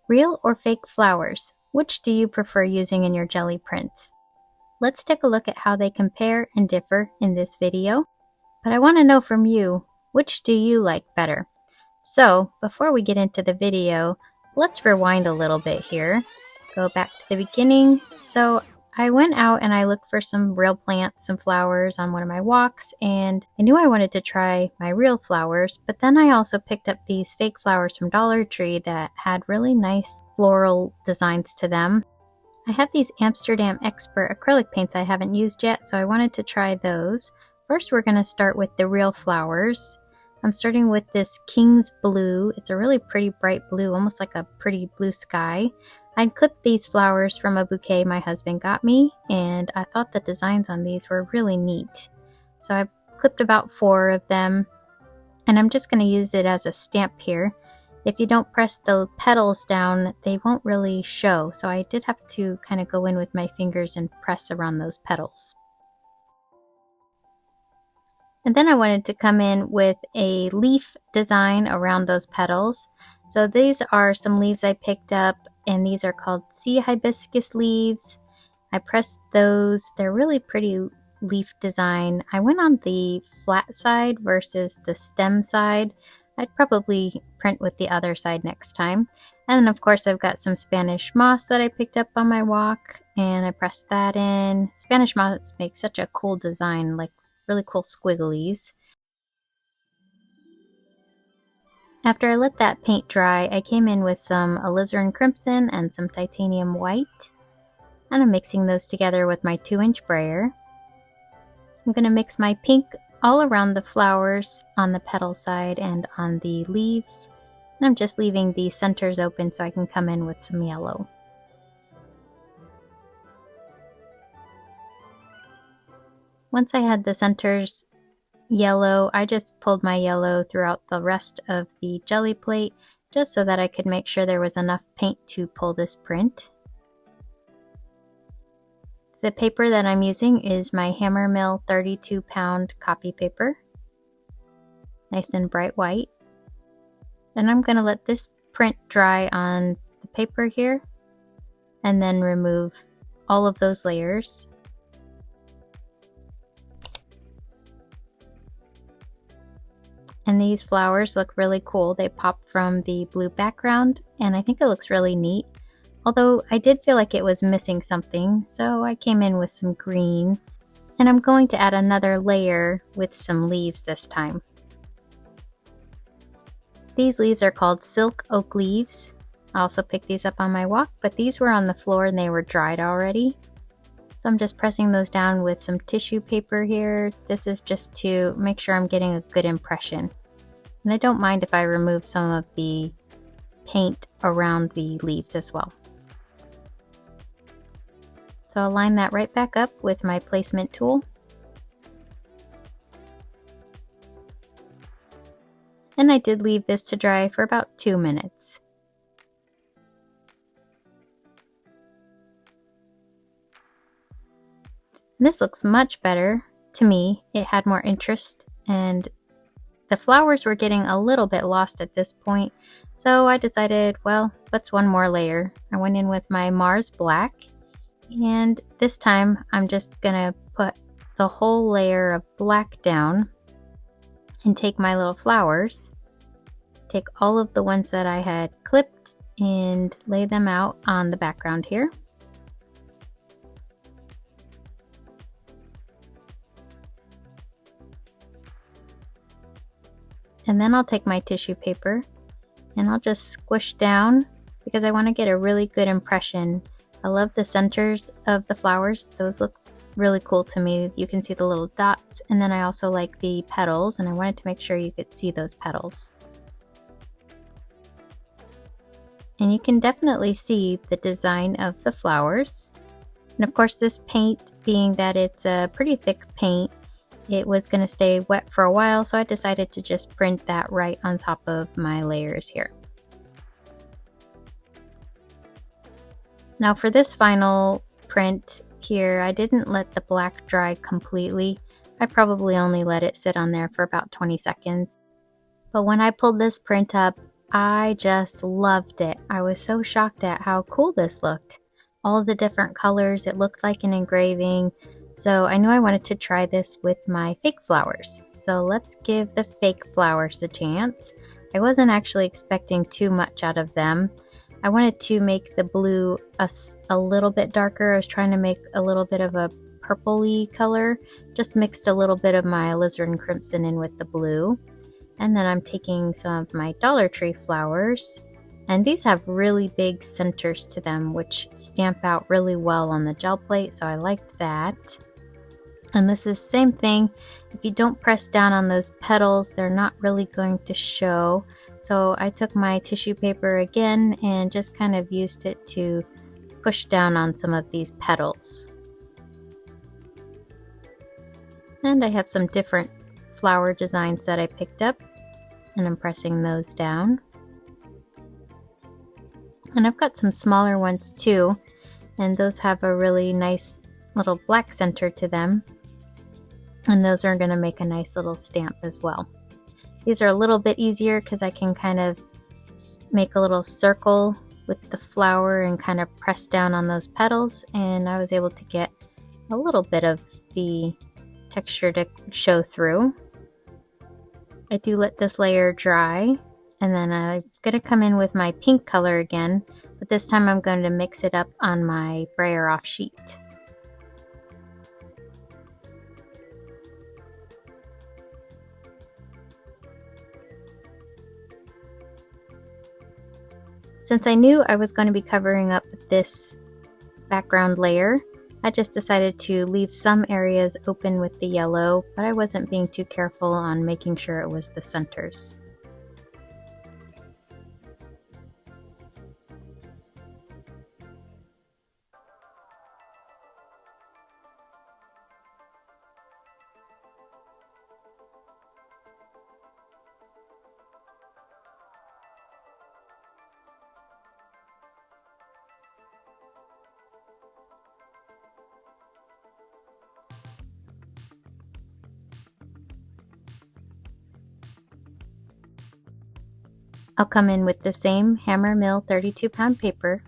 Real or fake flowers? Which do you prefer using in your jelly prints? Let's take a look at how they compare and differ in this video. But I want to know from you, which do you like better? So, before we get into the video, let's rewind a little bit here. Go back to the beginning. So, I went out and I looked for some real plants, some flowers on one of my walks, and I knew I wanted to try my real flowers, but then I also picked up these fake flowers from Dollar Tree that had really nice floral designs to them. I have these Amsterdam Expert acrylic paints I haven't used yet, so I wanted to try those. First, we're going to start with the real flowers. I'm starting with this King's Blue. It's a really pretty bright blue, almost like a pretty blue sky. I'd clipped these flowers from a bouquet my husband got me, and I thought the designs on these were really neat. So I clipped about 4 of them, and I'm just going to use it as a stamp here. If you don't press the petals down, they won't really show, so I did have to kind of go in with my fingers and press around those petals. And then I wanted to come in with a leaf design around those petals. So these are some leaves I picked up, and these are called sea hibiscus leaves. I pressed those. They're really pretty leaf design. I went on the flat side versus the stem side. I'd probably print with the other side next time. And then of course I've got some Spanish moss that I picked up on my walk, and I pressed that in. Spanish moss makes such a cool design, like really cool squigglies. After I let that paint dry, I came in with some alizarin crimson and some titanium white, and I'm mixing those together with my 2-inch brayer. I'm going to mix my pink all around the flowers on the petal side and on the leaves, and I'm just leaving the centers open so I can come in with some yellow. Once I had the centers yellow, I just pulled my yellow throughout the rest of the jelly plate just so that I could make sure there was enough paint to pull this print. The paper that I'm using is my Hammermill 32-pound copy paper. Nice and bright white. And I'm going to let this print dry on the paper here and then remove all of those layers. And these flowers look really cool. They pop from the blue background, and I think it looks really neat. Although I did feel like it was missing something, so I came in with some green. And I'm going to add another layer with some leaves this time. These leaves are called silk oak leaves. I also picked these up on my walk, but these were on the floor and they were dried already. So I'm just pressing those down with some tissue paper here. This is just to make sure I'm getting a good impression. And I don't mind if I remove some of the paint around the leaves as well. So I'll line that right back up with my placement tool. And I did leave this to dry for about 2 minutes. And this looks much better to me. It had more interest, and the flowers were getting a little bit lost at this point. So I decided, well, what's one more layer? I went in with my Mars Black, and this time I'm just gonna put the whole layer of black down and take my little flowers, take all of the ones that I had clipped and lay them out on the background here. And then I'll take my tissue paper and I'll just squish down because I want to get a really good impression. I love the centers of the flowers. Those look really cool to me. You can see the little dots, and then I also like the petals, and I wanted to make sure you could see those petals. And you can definitely see the design of the flowers. And of course, this paint, being that it's a pretty thick paint, it was going to stay wet for a while, so I decided to just print that right on top of my layers here. Now for this final print here, I didn't let the black dry completely. I probably only let it sit on there for about 20 seconds. But when I pulled this print up, I just loved it. I was so shocked at how cool this looked. All the different colors, it looked like an engraving. So I knew I wanted to try this with my fake flowers. So let's give the fake flowers a chance. I wasn't actually expecting too much out of them. I wanted to make the blue a little bit darker. I was trying to make a little bit of a purpley color. Just mixed a little bit of my alizarin crimson in with the blue. And then I'm taking some of my Dollar Tree flowers. And these have really big centers to them, which stamp out really well on the gel plate, so I liked that. And this is the same thing. If you don't press down on those petals, they're not really going to show. So I took my tissue paper again and just kind of used it to push down on some of these petals. And I have some different flower designs that I picked up, and I'm pressing those down. And I've got some smaller ones too, and those have a really nice little black center to them. And those are going to make a nice little stamp as well. These are a little bit easier because I can kind of make a little circle with the flower and kind of press down on those petals, and I was able to get a little bit of the texture to show through. I do let this layer dry, and then I'm going to come in with my pink color again, but this time I'm going to mix it up on my brayer off sheet. Since I knew I was going to be covering up this background layer, I just decided to leave some areas open with the yellow, but I wasn't being too careful on making sure it was the centers. I'll come in with the same Hammer Mill 32-pound paper.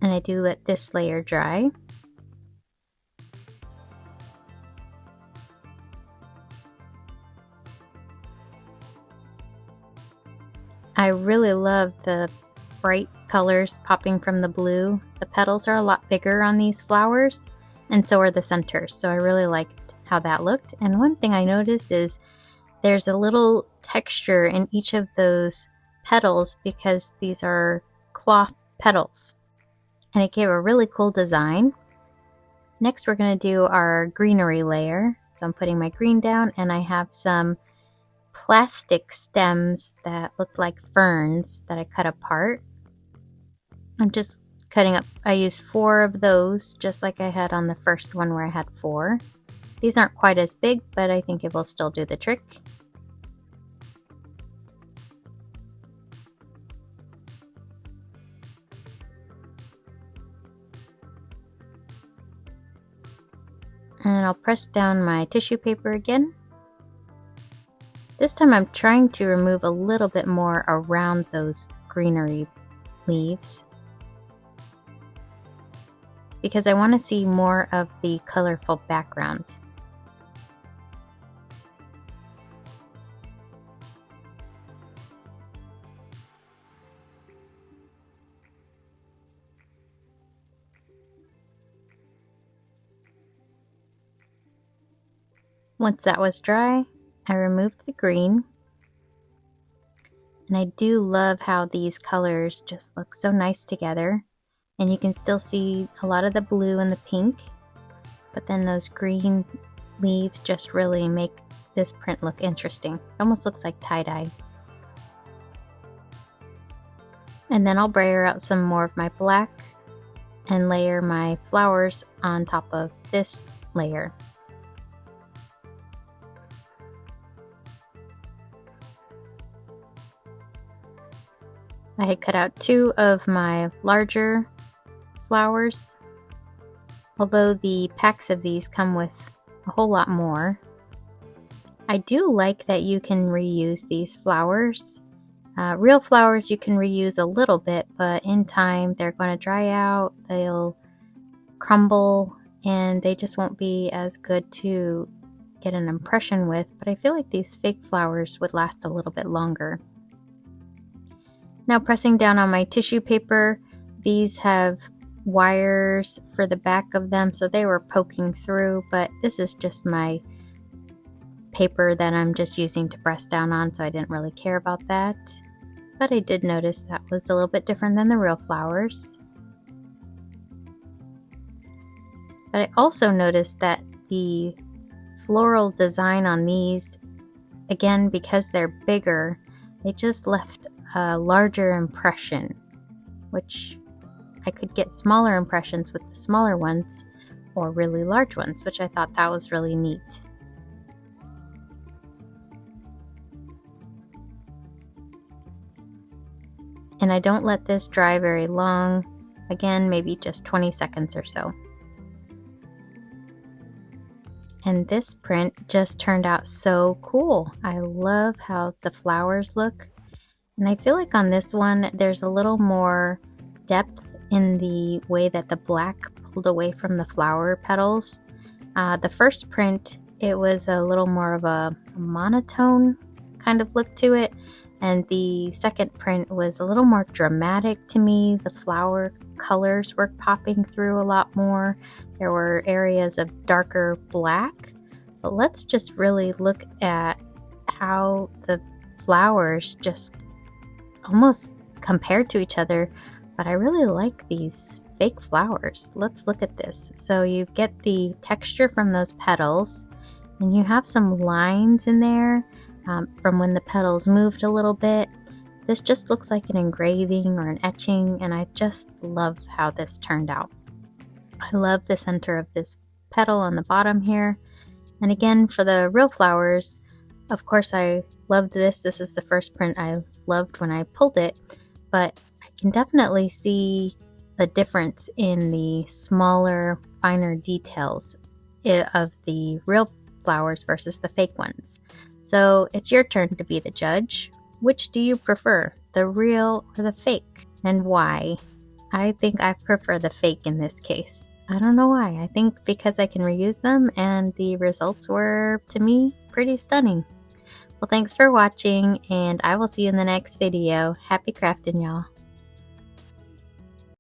And I do let this layer dry. I really love the bright colors popping from the blue. The petals are a lot bigger on these flowers, and so are the centers. So I really liked how that looked. And one thing I noticed is there's a little texture in each of those petals because these are cloth petals, and it gave a really cool design. Next we're going to do our greenery layer. So I'm putting my green down, and I have some plastic stems that look like ferns that I cut apart. I'm just cutting up. I used 4 of those, just like I had on the first one where I had 4. These aren't quite as big, but I think it will still do the trick. And I'll press down my tissue paper again. This time I'm trying to remove a little bit more around those greenery leaves, because I want to see more of the colorful background. Once that was dry, I removed the green. And I do love how these colors just look so nice together. And you can still see a lot of the blue and the pink, but then those green leaves just really make this print look interesting. It almost looks like tie-dye. And then I'll brayer out some more of my black and layer my flowers on top of this layer. I had cut out 2 of my larger flowers, although the packs of these come with a whole lot more. I do like that you can reuse these flowers. Real flowers you can reuse a little bit, but in time they're going to dry out, they'll crumble, and they just won't be as good to get an impression with. But I feel like these fake flowers would last a little bit longer. Now pressing down on my tissue paper, these have wires for the back of them, so they were poking through, but this is just my paper that I'm just using to press down on, so I didn't really care about that. But I did notice that was a little bit different than the real flowers. But I also noticed that the floral design on these, again, because they're bigger, they just left a larger impression, which I could get smaller impressions with the smaller ones or really large ones, which I thought that was really neat. And I don't let this dry very long, again, maybe just 20 seconds or so. And this print just turned out so cool. I love how the flowers look. And I feel like on this one, there's a little more depth in the way that the black pulled away from the flower petals. The first print, it was a little more of a monotone kind of look to it. And the second print was a little more dramatic to me. The flower colors were popping through a lot more. There were areas of darker black. But let's just really look at how the flowers just almost compared to each other. But I really like these fake flowers. Let's look at this. So you get the texture from those petals, and you have some lines in there. From when the petals moved a little bit. This just looks like an engraving or an etching, and I just love how this turned out. I love the center of this petal on the bottom here. And again, for the real flowers, of course I loved this. This is the first print I loved when I pulled it, but I can definitely see the difference in the smaller, finer details of the real flowers versus the fake ones. So it's your turn to be the judge. Which do you prefer, the real or the fake, and why? I think I prefer the fake in this case. I don't know why. I think because I can reuse them and the results were, to me, pretty stunning. Well, thanks for watching, and I will see you in the next video. Happy crafting, y'all.